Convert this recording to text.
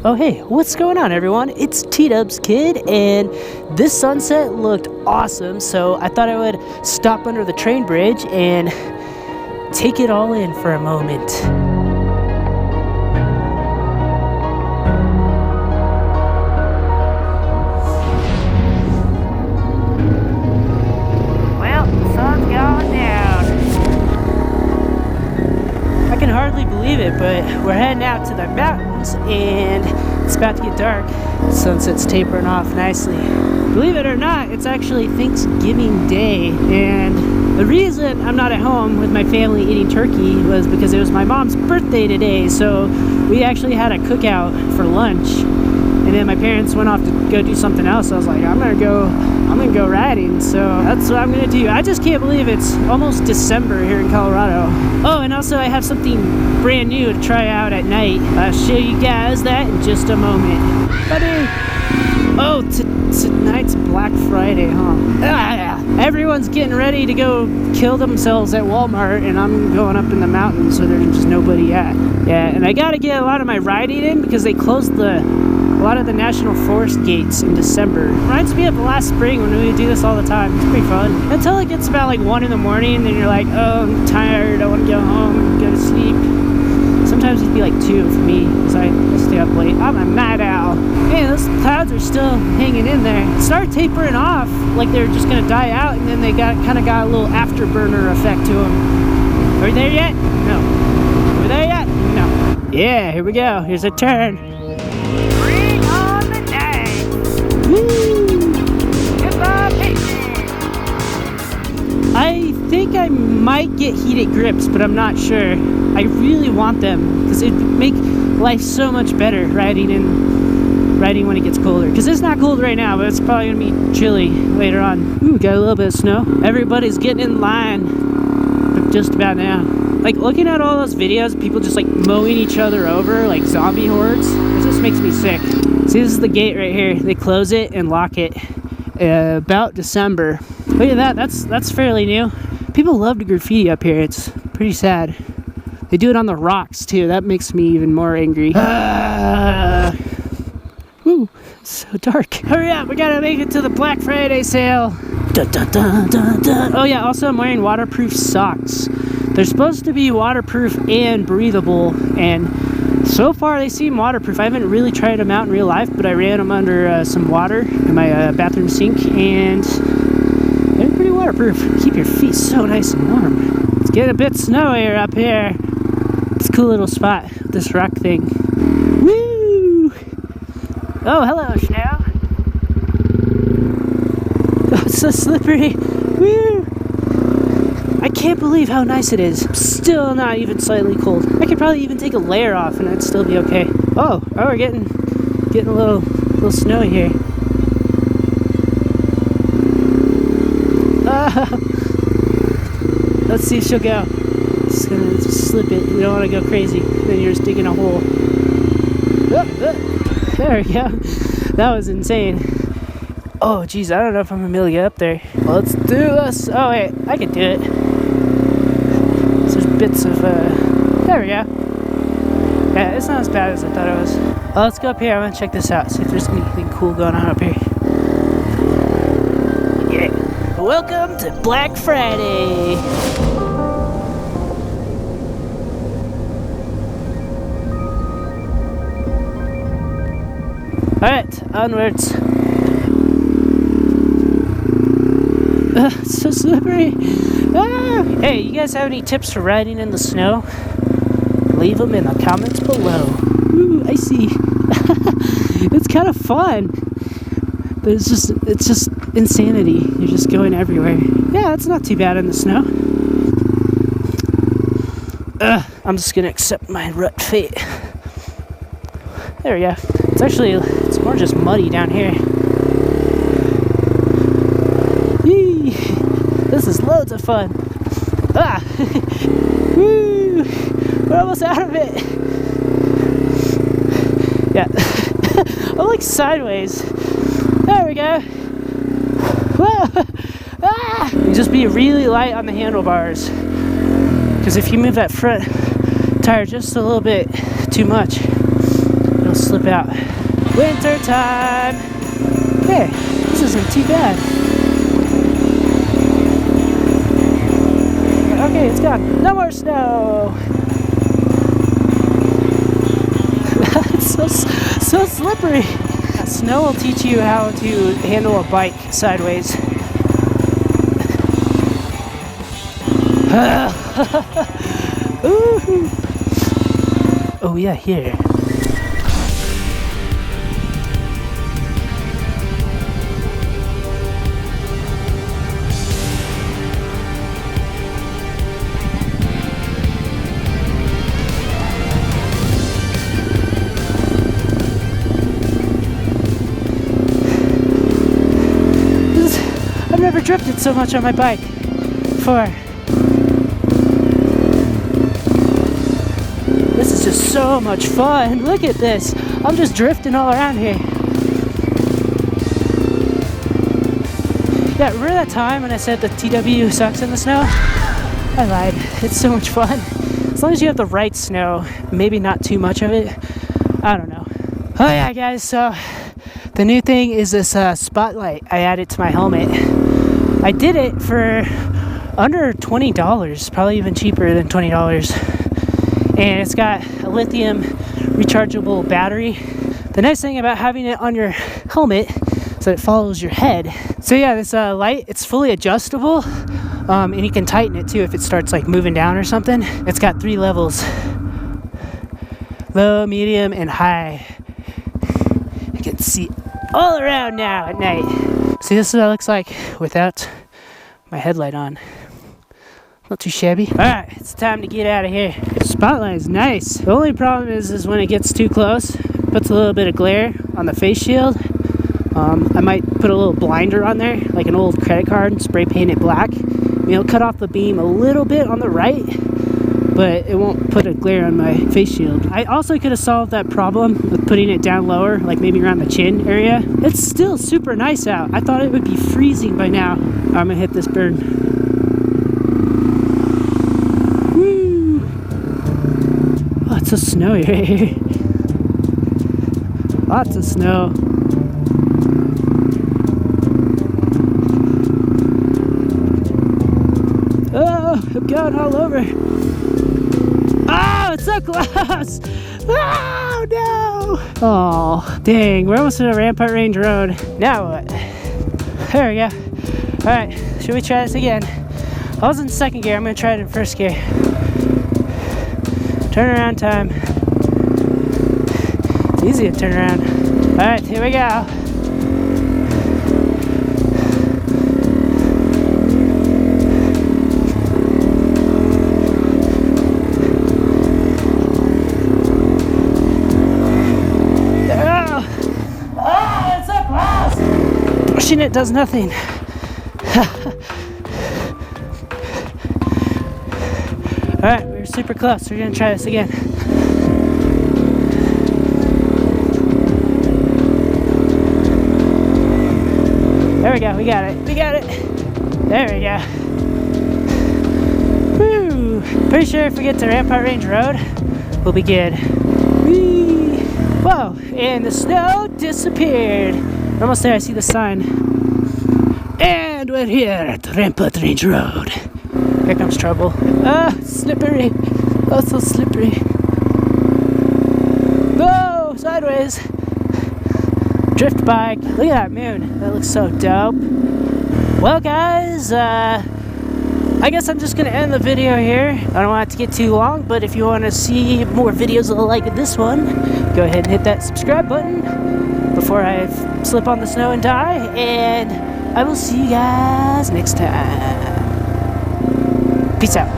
Oh hey, what's going on everyone? It's TDubsKid, and this sunset looked awesome, so I thought I would stop under the train bridge and take it all in for a moment. Well, the sun's going down. I can hardly believe it, but we're heading out to the mountains and it's about to get dark. The sunset's tapering off nicely. Believe it or not, it's actually Thanksgiving Day, and the reason I'm not at home with my family eating turkey was because it was my mom's birthday today, so we actually had a cookout for lunch, and then my parents went off to go do something else. I was like, I'm gonna go riding, so that's what I'm gonna do. I just can't believe it's almost December here in Colorado. Oh, and also I have something brand new to try out at night. I'll show you guys that in just a moment. Buddy! Oh, tonight's Black Friday, huh? Everyone's getting ready to go kill themselves at Walmart, and I'm going up in the mountains where there's just nobody at. Yeah, and I gotta get a lot of my riding in because they closed a lot of the national forest gates in December. Reminds me of last spring when we do this all the time. It's pretty fun. Until it gets about like 1 in the morning, and then you're like, oh, I'm tired, I want to go home and go to sleep. Sometimes it'd be like 2 for me because I stay up late. I'm a night owl. Man, those clouds are still hanging in there. It started tapering off like they were just gonna die out, and then they kind of got a little afterburner effect to them. Are we there yet? No. Are we there yet? No. Yeah, here we go. Here's a turn. Bring on the night. Woo! Goodbye, picnic. I think I might get heated grips, but I'm not sure. I really want them because it'd make life so much better riding when it gets colder. Because it's not cold right now, but it's probably gonna be chilly later on. Ooh, got a little bit of snow. Everybody's getting in line just about now. Like, looking at all those videos, people just like mowing each other over like zombie hordes, it just makes me sick. See, this is the gate right here. They close it and lock it about December. Look at that, that's fairly new. People love to graffiti up here. It's pretty sad. They do it on the rocks too. That makes me even more angry. Woo, it's so dark. Hurry up, we gotta make it to the Black Friday sale. Dun, dun, dun, dun, dun. Oh yeah, also I'm wearing waterproof socks. They're supposed to be waterproof and breathable, and so far they seem waterproof. I haven't really tried them out in real life, but I ran them under some water in my bathroom sink, and they're pretty waterproof. Keep your feet so nice and warm. It's getting a bit snowier up here. It's a cool little spot, this rock thing. Woo! Oh, hello, snow. Oh, it's so slippery. Woo! I can't believe how nice it is. Still not even slightly cold. I could probably even take a layer off and I'd still be okay. Oh, we're getting a little snowy here. Let's see if she'll go. Just gonna slip it. We don't want to go crazy. Then you're just digging a hole. There we go. That was insane. Oh, geez, I don't know if I'm gonna be able to get up there. Well, let's do this. Oh, wait, I can do it. So there's bits of, there we go. Yeah, it's not as bad as I thought it was. Well, let's go up here. I'm gonna check this out, see if there's anything cool going on up here. Yeah. Welcome to Black Friday. Alright, onwards. It's so slippery. Ah! Hey, you guys have any tips for riding in the snow? Leave them in the comments below. Ooh, I see. It's kind of fun, but it's just insanity. You're just going everywhere. Yeah, it's not too bad in the snow. I'm just gonna accept my rut fate. There we go. It's more just muddy down here. Yee! This is loads of fun. Ah! Woo! We're almost out of it. Yeah. I'm like sideways. There we go. Whoa! Ah! And just be really light on the handlebars. Because if you move that front tire just a little bit too much, it'll slip about winter time. Hey, this isn't too bad. Okay, it's gone. No more snow. It's so slippery. Snow will teach you how to handle a bike sideways. Oh yeah, here. I've never drifted so much on my bike before. This is just so much fun. Look at this. I'm just drifting all around here. Yeah, remember that time when I said the TW sucks in the snow? I lied. It's so much fun. As long as you have the right snow, maybe not too much of it. I don't know. Oh yeah, guys, so the new thing is this spotlight I added to my helmet. I did it for under $20, probably even cheaper than $20. And it's got a lithium rechargeable battery. The nice thing about having it on your helmet is that it follows your head. So yeah, this light, it's fully adjustable, and you can tighten it too if it starts like moving down or something. It's got 3 levels: low, medium, and high. You can see all around now at night. See, this is what it looks like without my headlight on. Not too shabby. Alright, it's time to get out of here. The spotlight is nice. The only problem is when it gets too close, it puts a little bit of glare on the face shield. I might put a little blinder on there, like an old credit card, and spray paint it black. It'll cut off the beam a little bit on the right, but it won't put a glare on my face shield. I also could have solved that problem with putting it down lower, like maybe around the chin area. It's still super nice out. I thought it would be freezing by now. I'm gonna hit this burn. Woo! Oh, it's so snowy right here. Lots of snow. Oh, I'm going all over. Oh, it's so close! Oh, no! Oh, dang. We're almost at a Rampart Range Road. Now what? There we go. Alright, should we try this again? I was in second gear. I'm going to try it in first gear. Turnaround time. Easy to turn around. Alright, here we go. It does nothing. Alright, we're super close. We're gonna try this again. There we go, we got it. We got it. There we go. Woo! Pretty sure if we get to Rampart Range Road, we'll be good. Whee! Whoa! And the snow disappeared. We're almost there, I see the sign. And we're here at Rampart Range Road. Here comes trouble. Ah, slippery. Oh, so slippery. Whoa, sideways. Drift bike. Look at that moon. That looks so dope. Well, guys, I guess I'm just going to end the video here. I don't want it to get too long, but if you want to see more videos like this one, go ahead and hit that subscribe button before I slip on the snow and die, and I will see you guys next time. Peace out.